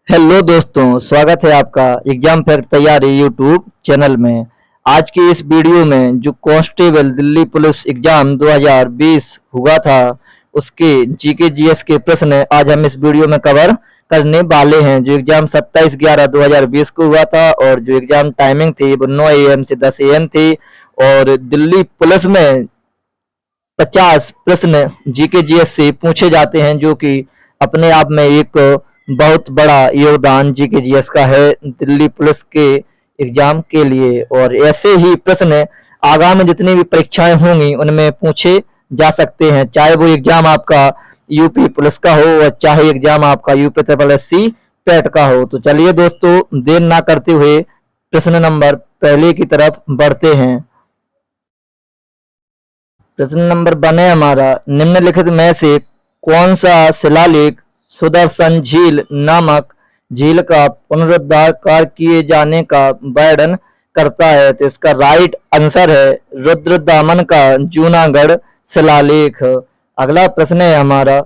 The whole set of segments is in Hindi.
हेलो दोस्तों, स्वागत है आपका एग्जाम फेयर तैयारी यूट्यूब चैनल में। आज की इस वीडियो में जो कांस्टेबल दिल्ली पुलिस एग्जाम 2020 हुआ था उसके जीके जीएस के प्रश्न आज हम इस वीडियो में कवर करने वाले हैं। जो एग्जाम 27/11/2020 को हुआ था और जो एग्जाम टाइमिंग थी वो 9 AM से 10 AM थी। और दिल्ली पुलिस में 50 प्रश्न जीके जीएस से पूछे जाते हैं, जो कि अपने आप में एक बहुत बड़ा योगदान जीके जीएस का है दिल्ली पुलिस के एग्जाम के लिए। और ऐसे ही प्रश्न आगामी जितनी भी परीक्षाएं होंगी उनमें पूछे जा सकते हैं, चाहे वो एग्जाम आपका यूपी पुलिस का हो और चाहे एग्जाम आपका यूपी SSC पेट का हो। तो चलिए दोस्तों, देर ना करते हुए प्रश्न नंबर पहले की तरफ बढ़ते हैं। प्रश्न नंबर 1 है हमारा, निम्नलिखित में से कौन सा शिलालेख सुदर्शन झील नामक झील का पुनरुद्धार कार्य किए जाने का वर्णन करता है? तो इसका राइट आंसर है रुद्रदामन का जूनागढ़ शिलालेख। अगला प्रश्न है हमारा,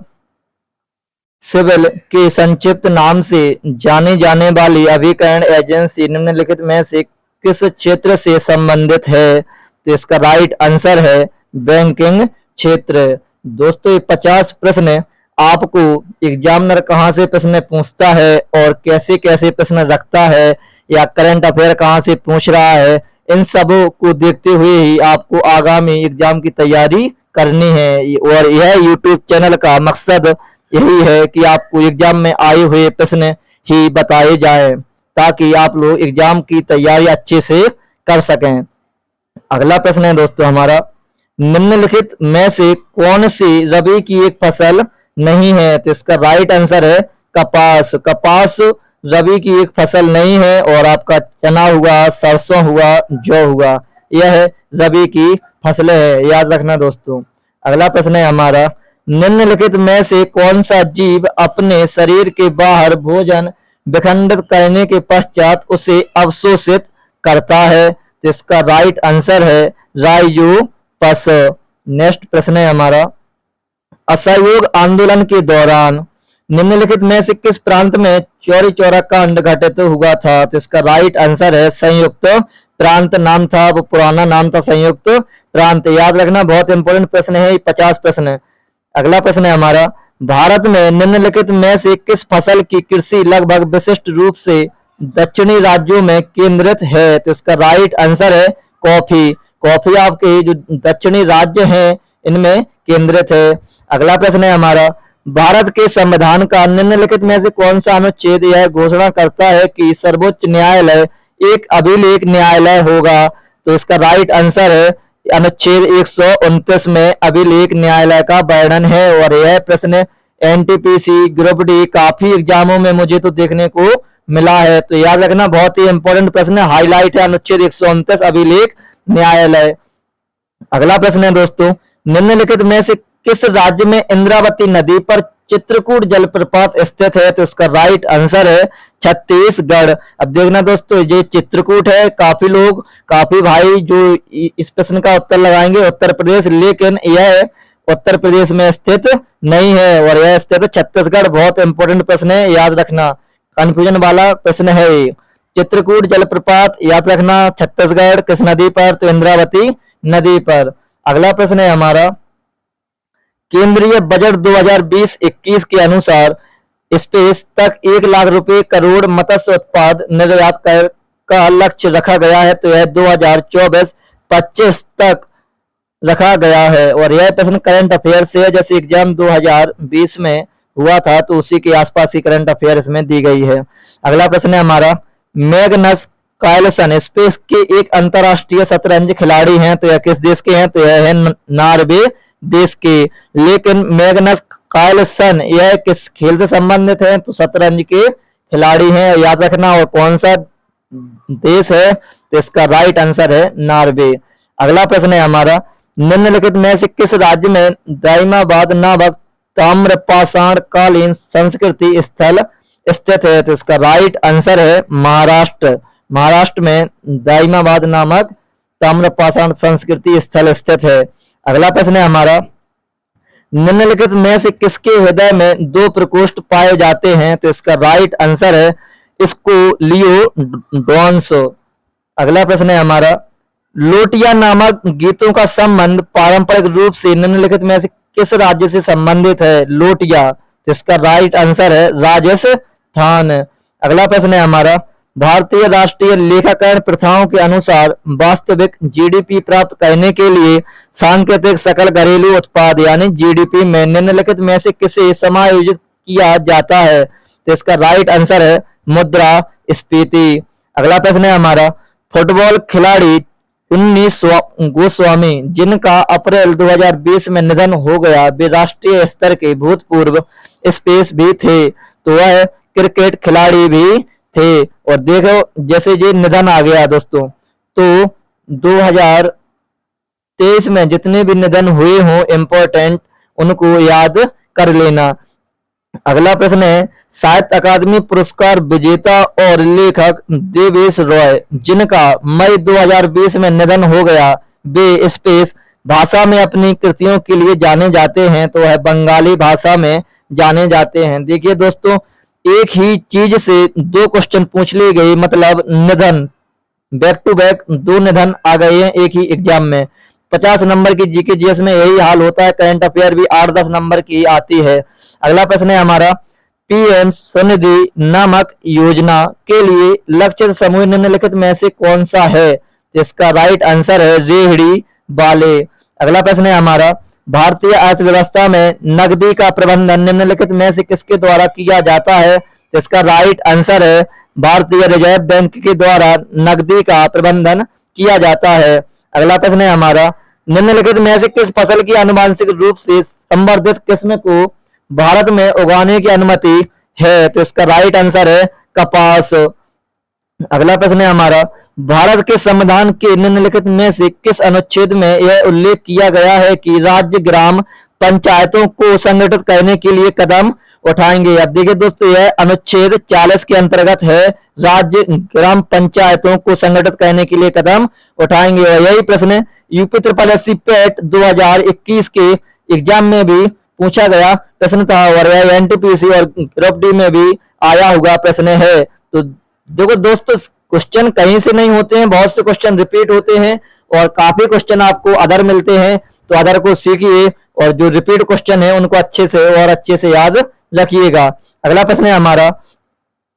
सिविल के संक्षिप्त नाम से जानी जाने वाली अभिकरण एजेंसी निम्नलिखित में से किस क्षेत्र से संबंधित है? तो इसका राइट आंसर है बैंकिंग क्षेत्र। दोस्तों, ये 50 प्रश्न आपको एग्जामिनर कहाँ से प्रश्न पूछता है और कैसे कैसे प्रश्न रखता है या करंट अफेयर कहाँ से पूछ रहा है, इन सब को देखते हुए ही आपको आगामी एग्जाम की तैयारी करनी है। और यह यूट्यूब चैनल का मकसद यही है कि आपको एग्जाम में आए हुए प्रश्न ही बताए जाएं ताकि आप लोग एग्जाम की तैयारी अच्छे से कर सकें। अगला प्रश्न है दोस्तों हमारा, निम्नलिखित में से कौन सी रबी की एक फसल नहीं है? तो इसका राइट आंसर है कपास। कपास रबी की एक फसल नहीं है और आपका चना हुआ, सरसों हुआ, जौ हुआ, यह रबी की फसलें है, याद रखना दोस्तों। अगला प्रश्न है हमारा, निम्नलिखित में से कौन सा जीव अपने शरीर के बाहर भोजन विखंडित करने के पश्चात उसे अवशोषित करता है? तो इसका राइट आंसर है राइजोपस। नेक्स्ट प्रश्न है हमारा, असहयोग आंदोलन के दौरान निम्नलिखित में से किस प्रांत में चौरी चौरा कांड घटित हुआ था? तो इसका राइट आंसर है संयुक्त प्रांत नाम था, वो पुराना नाम था संयुक्त प्रांत। याद रखना, बहुत इंपॉर्टेंट प्रश्न है, 50 प्रश्न है। अगला प्रश्न है हमारा, भारत में निम्नलिखित में से किस फसल की कृषि लगभग विशिष्ट रूप से दक्षिणी राज्यों में केंद्रित है? तो इसका राइट आंसर है कॉफी। कॉफी आपके जो दक्षिणी राज्य हैं इनमें केंद्रित है। अगला प्रश्न है हमारा, भारत के संविधान का निम्नलिखित में से कौन सा अनुच्छेद यह घोषणा करता है कि सर्वोच्च न्यायालय एक अभिलेख न्यायालय होगा? तो इसका राइट आंसर है अनुच्छेद 129 में अभिलेख न्यायालय का वर्णन है। और यह प्रश्न एनटीपीसी ग्रुप डी काफी एग्जामों में मुझे तो देखने को मिला है, तो याद रखना, बहुत ही इंपॉर्टेंट प्रश्न हाईलाइट है अनुच्छेद 129 अभिलेख न्यायालय। अगला प्रश्न है दोस्तों, निम्नलिखित में से किस राज्य में इंद्रावती नदी पर चित्रकूट जलप्रपात स्थित है? तो इसका राइट आंसर है छत्तीसगढ़। अब देखना दोस्तों, ये चित्रकूट है, काफी भाई जो इस प्रश्न का उत्तर लगाएंगे उत्तर प्रदेश, लेकिन यह उत्तर प्रदेश में स्थित नहीं है और यह स्थित छत्तीसगढ़। बहुत इंपॉर्टेंट प्रश्न है, याद रखना, कंफ्यूजन वाला प्रश्न है। चित्रकूट जलप्रपात याद रखना छत्तीसगढ़, किस नदी पर? तो इंद्रावती नदी पर। अगला प्रश्न है हमारा, केंद्रीय बजट 2020-21 के अनुसार स्पेस तक 1 लाख रुपए करोड़ मत्स्य उत्पाद निर्यात का लक्ष्य रखा गया है। तो यह 2024-25 तक रखा गया है और यह प्रश्न करंट अफेयर से है, जैसे एग्जाम 2020 में हुआ था तो उसी के आसपास ही करंट अफेयर इसमें दी गई है। अगला प्रश्न है हमारा, मैग्नस कार्लसन स्पेस के एक अंतरराष्ट्रीय शतरंज खिलाड़ी हैं, तो यह किस देश के हैं? तो यह है नॉर्वे देश के। लेकिन मैग्नस कार्लसन यह किस खेल से संबंधित है? तो शतरंज के खिलाड़ी हैं, याद रखना। और कौन सा देश है? तो इसका राइट आंसर है नॉर्वे। अगला प्रश्न है हमारा, निम्नलिखित में से किस राज्य में दाइमाबाद नामक ताम्रपाषाण कालीन संस्कृति स्थल स्थित है? तो इसका राइट आंसर है महाराष्ट्र। महाराष्ट्र में दाइमाबाद नामक ताम्रपाषाण संस्कृति स्थल स्थित है। अगला प्रश्न है हमारा, निम्नलिखित में से किसके हृदय में दो प्रकोष्ठ पाए जाते हैं? तो इसका राइट आंसर है स्कोलियोडोन्स। अगला प्रश्न है हमारा, लोटिया नामक गीतों का संबंध पारंपरिक रूप से निम्नलिखित में से किस राज्य से संबंधित है? लोटिया। तो इसका राइट आंसर है राजस्थान। अगला प्रश्न है हमारा, भारतीय राष्ट्रीय लेखाकरण प्रथाओं के अनुसार वास्तविक जीडीपी प्राप्त करने के लिए सांकेतिक सकल घरेलू उत्पाद यानी जीडीपी में निम्नलिखित में से किसे समायोजित किया जाता है? तो इसका राइट आंसर है मुद्रास्फीति। अगला प्रश्न है हमारा, फुटबॉल खिलाड़ी उन्नीस गोस्वामी जिनका अप्रैल 2020 में निधन हो गया, वे राष्ट्रीय स्तर के भूतपूर्व स्पेस भी थे, तो वह क्रिकेट खिलाड़ी भी थे। और देखो जैसे ये निधन आ गया दोस्तों, तो 2023 में जितने भी निधन हुए हों इम्पोर्टेंट, उनको याद कर लेना। अगला प्रश्न है, साहित्य अकादमी पुरस्कार विजेता और लेखक देवेश रॉय जिनका मई 2020 में निधन हो गया, वे स्पेस भाषा में अपनी कृतियों के लिए जाने जाते हैं, तो वह बंगाली भाषा में जाने जाते हैं। देखिए दोस्तों, एक ही चीज से दो क्वेश्चन पूछ लिए गए, मतलब निधन, बैक टू बैक दो निधन आ गए हैं एक ही एग्जाम में। 50 नंबर की जीके जीएस में यही हाल होता है, करंट अफेयर भी 8-10 नंबर की आती है। अगला प्रश्न है हमारा, पीएम स्वनिधि नामक योजना के लिए लक्षित समूह निम्नलिखित में से कौन सा है? इसका राइट आंसर है रेहड़ी वाले। अगला प्रश्न है हमारा, भारतीय अर्थव्यवस्था में नकदी का प्रबंधन निम्नलिखित में से किसके द्वारा किया जाता है? इसका राइट आंसर है भारतीय रिजर्व बैंक के द्वारा नकदी का प्रबंधन किया जाता है। अगला प्रश्न है हमारा, निम्नलिखित में से किस फसल की आनुवंशिक रूप से संवर्धित किस्म को भारत में उगाने की अनुमति है? तो इसका राइट आंसर है कपास। अगला प्रश्न है हमारा, भारत के संविधान के निम्नलिखित में से किस अनुच्छेद में यह उल्लेख किया गया है कि राज्य ग्राम पंचायतों को संगठित करने के लिए कदम उठाएंगे? अब देखिए दोस्तों, यह अनुच्छेद 40 के अंतर्गत है, राज्य ग्राम पंचायतों को संगठित करने के लिए कदम उठाएंगे। और यही प्रश्न यूपी ट्रिपल एससी पेट 2021 के एग्जाम में भी पूछा गया प्रश्न था, और यह एनटीपीसी और ग्रुप डी में भी आया हुआ प्रश्न है। तो देखो दोस्तों, क्वेश्चन कहीं से नहीं होते हैं, बहुत से क्वेश्चन रिपीट होते हैं और काफी क्वेश्चन आपको अदर मिलते हैं, तो अदर को सीखिए और जो रिपीट क्वेश्चन है उनको अच्छे से याद रखिएगा। अगला प्रश्न है हमारा,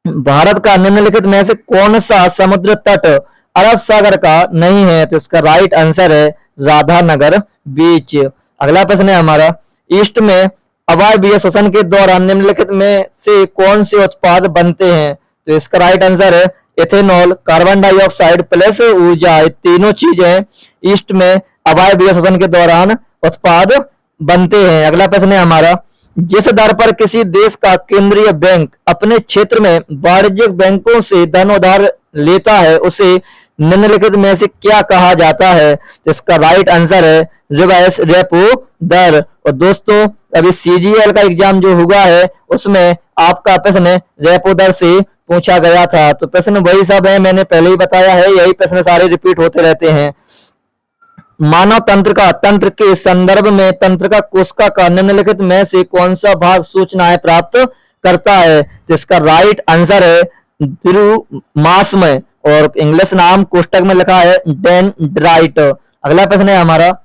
भारत का निम्नलिखित में से कौन सा समुद्र तट अरब सागर का नहीं है? तो इसका राइट आंसर है राधानगर बीच। अगला प्रश्न है हमारा, ईस्ट में अवायवीय श्वसन के दौरान निम्नलिखित में से कौन से उत्पाद बनते हैं? तो इसका राइट आंसर है इथेनॉल, कार्बन डाइऑक्साइड प्लस ऊर्जा, ये तीनों चीजें ईस्ट में अवायवीय श्वसन के दौरान उत्पाद बनते हैं। अगला प्रश्न है हमारा, जिस दर पर किसी देश का केंद्रीय बैंक अपने क्षेत्र में वाणिज्यिक बैंकों से धन उधार लेता है, उसे निम्नलिखित में से क्या कहा जाता है? तो इसका राइट आंसर है रिवर्स रेपो दर। और दोस्तों, अभी सीजीएल का एग्जाम जो हुआ है उसमें आपका प्रश्न रेपो दर से पूछा गया था, तो प्रश्न वही सब है, मैंने पहले ही बताया है, यही प्रश्न सारे रिपीट होते रहते हैं। मानव तंत्र के संदर्भ में तंत्रिका कोशिका का निम्नलिखित में से कौन सा भाग सूचनाएं प्राप्त करता है? तो इसका राइट आंसर है द्रुमास्मय, और इंग्लिश नाम कोष्टक में लिखा है डेंड्राइट। अगला प्रश्न है हमारा,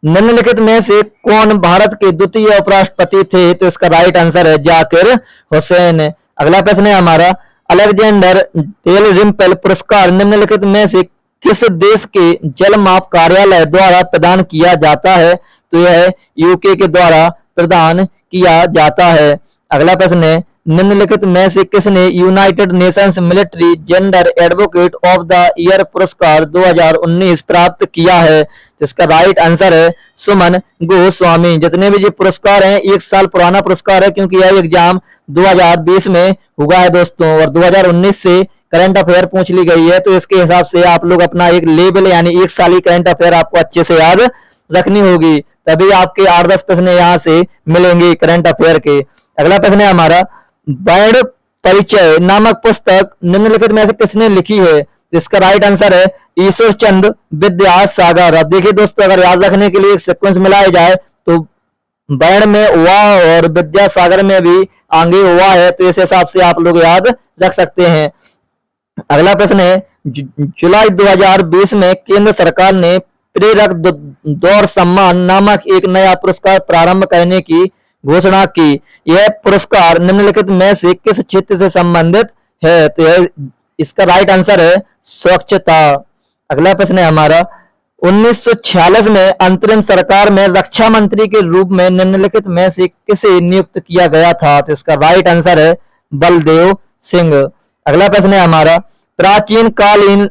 निम्नलिखित में से कौन भारत के द्वितीय उपराष्ट्रपति थे? तो इसका राइट आंसर है जाकिर हुसैन। अगला प्रश्न है हमारा, अलेक्जेंडर डेल रिम्पेल पुरस्कार निम्नलिखित में से किस देश के जल माप कार्यालय द्वारा प्रदान किया जाता है? तो यह यूके के द्वारा प्रदान किया जाता है। अगला प्रश्न है, निम्नलिखित में से किसने United Nations military gender advocate of the year पुरस्कार 2019 प्राप्त किया है? तो इसका राइट आंसर है सुमन गोस्वामी। जितने भी ये पुरस्कार हैं 1 साल पुराना पुरस्कार है, क्योंकि यह एग्जाम 2020 में हुआ है दोस्तों, और 2019 से करंट अफेयर पूछ ली गई है, तो इसके हिसाब से आप लोग अपना एक लेवल यानी 1 साल करंट अफेयर आपको अच्छे से याद रखनी होगी, तभी आपके 8-10 प्रश्न यहाँ से मिलेंगे करंट अफेयर के। अगला प्रश्न है हमारा, वर्ण परिचय नामक पुस्तक निम्नलिखित में से किसने लिखी है? इसका राइट आंसर है ईश्वर चंद्र विद्यासागर। अब देखिए दोस्तों, अगर याद रखने के लिए सीक्वेंस मिलाया जाए तो वर्ण में हुआ और विद्यासागर में भी आगे हुआ है, तो इस हिसाब से आप लोग याद रख सकते हैं। अगला प्रश्न है, जुलाई 2020 में केंद्र सरकार ने प्रेरक दौड़ सम्मान नामक एक नया पुरस्कार प्रारंभ करने की घोषणा की। यह पुरस्कार निम्नलिखित में से किस क्षेत्र से संबंधित है? तो यह इसका राइट आंसर है स्वच्छता। अगला प्रश्न है हमारा, 1946 में अंतरिम सरकार में रक्षा मंत्री के रूप में निम्नलिखित में से किसे नियुक्त किया गया था? तो इसका राइट आंसर है बलदेव सिंह। अगला प्रश्न है हमारा, प्राचीन कालीन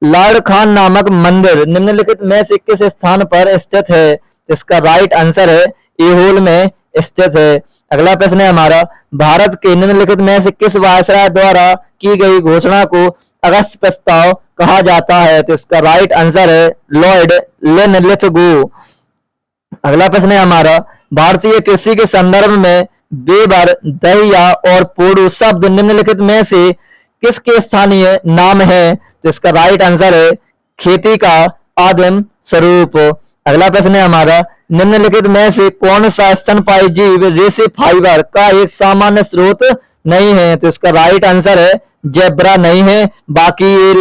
लाड़ खान नामक मंदिर निम्नलिखित में से किस स्थान पर स्थित है? तो इसका राइट आंसर है ऐहोल में स्थित है। अगला प्रश्न है हमारा, भारत के निम्नलिखित में से किस वायसराय द्वारा की गई घोषणा को अगस्त प्रस्ताव कहा जाता है? तो इसका राइट आंसर है लॉर्ड लिनलिथगो। अगला प्रश्न है हमारा, भारतीय कृषि के संदर्भ में बेबर, दहिया और पोड़ू शब्द निम्नलिखित में से किसके स्थानीय नाम है? तो इसका राइट आंसर है खेती का आदिम स्वरूप। अगला प्रश्न है हमारा, निम्नलिखित में से कौन सा स्तनपायी जीव रेशे फाइबर का एक सामान्य स्रोत नहीं है? तो इसका राइट आंसर है जेब्रा नहीं है। बाकी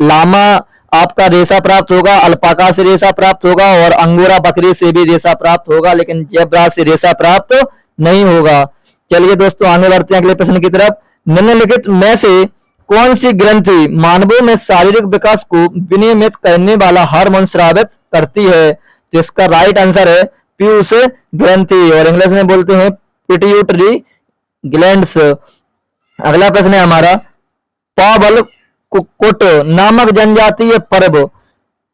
लामा आपका रेशा प्राप्त होगा, अल्पाका से रेशा प्राप्त होगा और अंगोरा बकरी से भी रेशा प्राप्त होगा, लेकिन जेब्रा से रेशा प्राप्त नहीं होगा। चलिए दोस्तों आगे बढ़ते हैं अगले प्रश्न की तरफ। निम्नलिखित में से कौन सी ग्रंथि मानवों में शारीरिक विकास को विनियमित करने वाला हार्मोन स्रावित करती है? तो इसका राइट आंसर है पीयूष ग्रंथि, और इंग्लिश में बोलते हैं पिट्यूटरी ग्लैंड्स। अगला प्रश्न है हमारा, पावल कुट नामक जनजातीय पर्व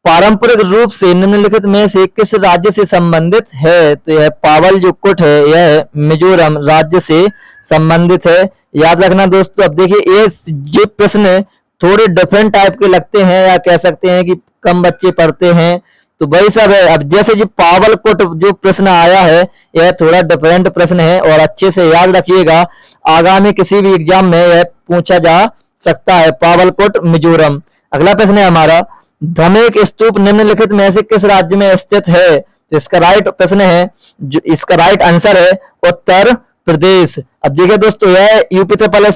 पारंपरिक रूप से निम्नलिखित में से किस राज्य से संबंधित है? तो यह पावल जो कुट है यह मिजोरम राज्य से संबंधित है। याद रखना दोस्तों। अब देखिए ये प्रश्न थोड़े डिफरेंट टाइप के लगते हैं, या कह सकते हैं कि कम बच्चे पढ़ते हैं, तो वही सब है। अब जैसे जो पावल कुट जो प्रश्न आया है यह थोड़ा डिफरेंट प्रश्न है, और अच्छे से याद रखिएगा, आगामी किसी भी एग्जाम में यह पूछा जा सकता है, पावलकोट मिजोरम। अगला प्रश्न है हमारा, धमेक स्तूप निम्नलिखित में से किस राज्य में स्थित है? तो इसका राइट प्रश्न है, जो इसका राइट आंसर है उत्तर प्रदेश। अब देखिए दोस्तों, यह यूपी ट्रिपल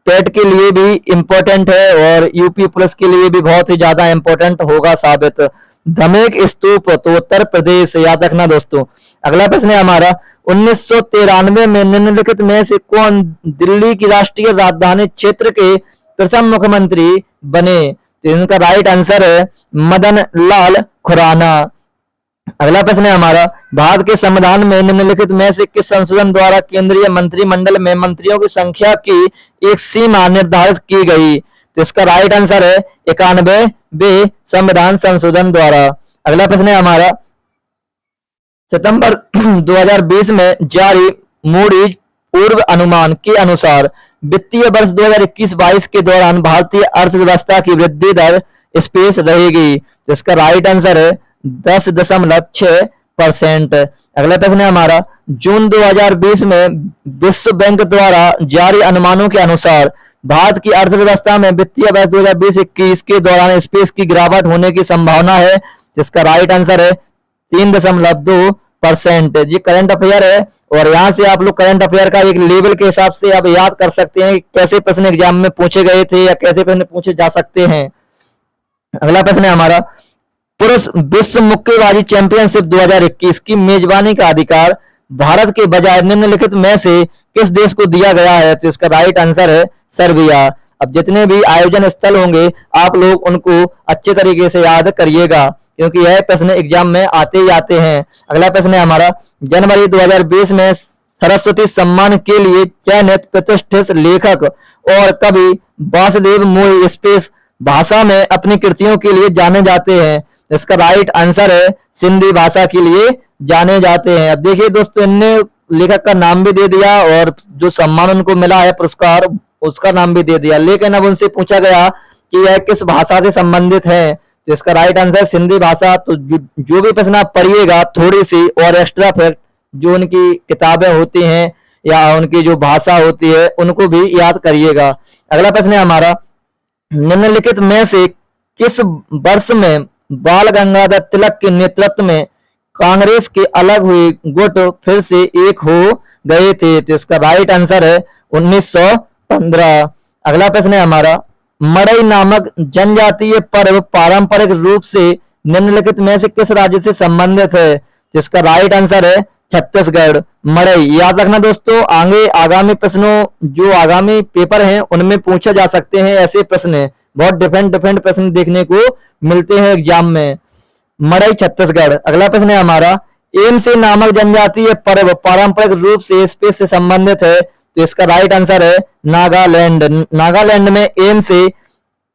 पेट के लिए भी इंपॉर्टेंट है और यूपी पुलिस के लिए भी बहुत ही ज्यादा इंपॉर्टेंट होगा साबित। धमेक स्तूप तो उत्तर प्रदेश, याद रखना दोस्तों। अगला प्रश्न है हमारा, 1993 में निम्नलिखित में से कौन दिल्ली की राष्ट्रीय राजधानी क्षेत्र के प्रथम मुख्यमंत्री बने? तो इनका राइट आंसर है मदन लाल खुराना। अगला प्रश्न है हमारा, भारत के संविधान में निम्नलिखित में से किस संशोधन द्वारा केंद्रीय मंत्रिमंडल में मंत्रियों की संख्या की एक सीमा निर्धारित की गई? तो इसका राइट आंसर है 91वें संविधान संशोधन द्वारा। अगला प्रश्न है हमारा, सितंबर 2020 में जारी मूडीज पूर्व अनुमान के अनुसार वित्तीय वर्ष 2021-22 के दौरान भारतीय अर्थव्यवस्था की वृद्धि दर स्पेस रहेगी। तो इसका राइट आंसर है 10.6%। अगला प्रश्न है हमारा, जून 2020 में विश्व बैंक द्वारा जारी अनुमानों के अनुसार भारत की अर्थव्यवस्था में वित्तीय वर्ष 2020-21 के दौरान स्पेस की गिरावट होने की संभावना है। जिसका राइट आंसर है 3.2%। ये करंट अफेयर है, और यहाँ से आप लोग करंट अफेयर का एक लेवल के हिसाब से आप याद कर सकते हैं कैसे प्रश्न एग्जाम में पूछे गए थे या कैसे प्रश्न पूछे जा सकते हैं। अगला प्रश्न है हमारा, पुरुष विश्व मुक्केबाजी चैंपियनशिप 2021 की मेजबानी का अधिकार भारत के बजाय निम्नलिखित में से किस देश को दिया गया है? तो इसका राइट आंसर है सर्बिया। अब जितने भी आयोजन स्थल होंगे आप लोग उनको अच्छे तरीके से याद करिएगा, क्योंकि यह प्रश्न एग्जाम में आते ही आते हैं। अगला प्रश्न है हमारा, जनवरी 2020 में सरस्वती सम्मान के लिए चयनित प्रतिष्ठित लेखक और कवि वासुदेव मोई स्पेस भाषा में अपनी कृतियों के लिए जाने जाते हैं। इसका राइट आंसर है सिंधी भाषा के लिए जाने जाते हैं। अब देखिए दोस्तों, इनने लेखक का नाम भी दे दिया और जो सम्मान उनको मिला है पुरस्कार उसका नाम भी दे दिया, लेकिन अब उनसे पूछा गया कि यह किस भाषा से संबंधित है। तो इसका राइट आंसर सिंधी भाषा। तो जो भी प्रश्न आप पढ़िएगा थोड़ी सी और एक्स्ट्रा फैक्ट जो उनकी किताबें होती हैं या उनकी जो भाषा होती है उनको भी याद करिएगा। अगला प्रश्न है हमारा, निम्नलिखित में से किस वर्ष में बाल गंगाधर तिलक के नेतृत्व में कांग्रेस के अलग हुए गुट फिर से एक हो गए थे? तो इसका राइट आंसर है 1915। अगला प्रश्न है हमारा, मड़ई नामक जनजातीय पर्व पारंपरिक रूप से निम्नलिखित में से किस राज्य से संबंधित है? तो इसका राइट आंसर है छत्तीसगढ़। मड़ई याद रखना दोस्तों, आगे आगामी प्रश्नों जो आगामी पेपर हैं उनमें पूछे जा सकते हैं ऐसे प्रश्न। बहुत डिफरेंट प्रश्न देखने को मिलते हैं एग्जाम में। मड़ई छत्तीसगढ़। अगला प्रश्न है हमारा, एमसी नामक जनजातीय पर्व पारंपरिक रूप से स्पेस से संबंधित है? तो इसका राइट आंसर है नागालैंड। नागालैंड में एम से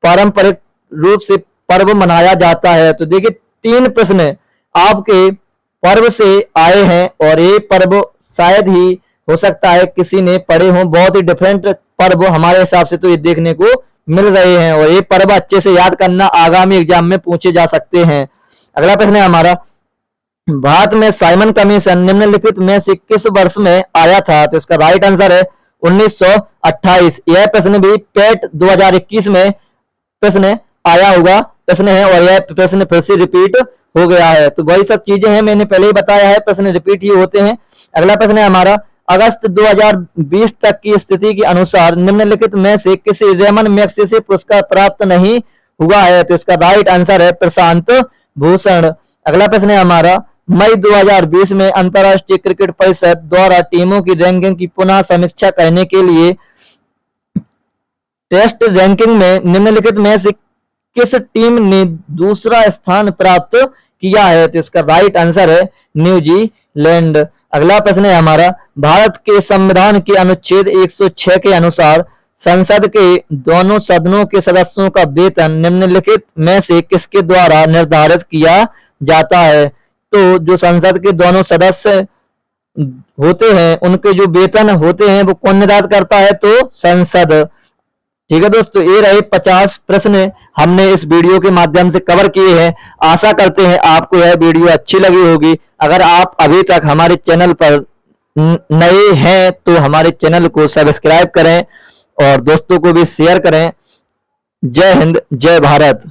पारंपरिक रूप से पर्व मनाया जाता है। तो देखिए 3 प्रश्न आपके पर्व से आए हैं और ये पर्व शायद ही हो सकता है किसी ने पढ़े हो। बहुत ही डिफरेंट पर्व हमारे हिसाब से तो ये देखने को मिल रहे हैं और ये पर्व अच्छे से याद करना, आगामी एग्जाम में पूछे जा सकते हैं। अगला प्रश्न है हमारा, भारत में साइमन कमीशन निम्नलिखित में से किस वर्ष में आया था? तो इसका राइट आंसर है 1928। यह प्रश्न भी पेट 2021 में प्रश्न आया हुआ प्रश्न है और यह प्रश्न फिर से रिपीट हो गया है। तो वही सब चीजें हैं, मैंने पहले ही बताया है, प्रश्न रिपीट ही होते हैं। अगला प्रश्न है हमारा, अगस्त 2020 तक की स्थिति के अनुसार निम्नलिखित में से किसी रेमन मैग्सेसे पुरस्कार प्राप्त नहीं हुआ है? तो इसका राइट आंसर है प्रशांत भूषण। अगला प्रश्न है हमारा, मई 2020 में अंतरराष्ट्रीय क्रिकेट परिषद द्वारा टीमों की रैंकिंग की पुनः समीक्षा करने के लिए टेस्ट रैंकिंग में निम्नलिखित में से किस टीम ने दूसरा स्थान प्राप्त किया है? तो इसका राइट आंसर है न्यूजीलैंड। अगला प्रश्न है हमारा, भारत के संविधान के अनुच्छेद 106 के अनुसार संसद के दोनों सदनों के सदस्यों का वेतन निम्नलिखित में से किसके द्वारा निर्धारित किया जाता है? तो जो संसद के दोनों सदस्य होते हैं उनके जो वेतन होते हैं वो कौन निर्धारित करता है? तो संसद। ठीक है दोस्तों, ये रहे 50 प्रश्न हमने इस वीडियो के माध्यम से कवर किए हैं। आशा करते हैं आपको यह वीडियो अच्छी लगी होगी। अगर आप अभी तक हमारे चैनल पर नए हैं तो हमारे चैनल को सब्सक्राइब करें और दोस्तों को भी शेयर करें। जय हिंद, जय भारत।